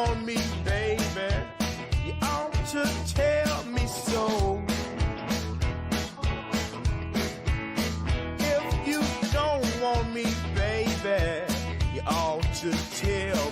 want me, baby, you ought to tell me so. If you don't want me, baby, you ought to tell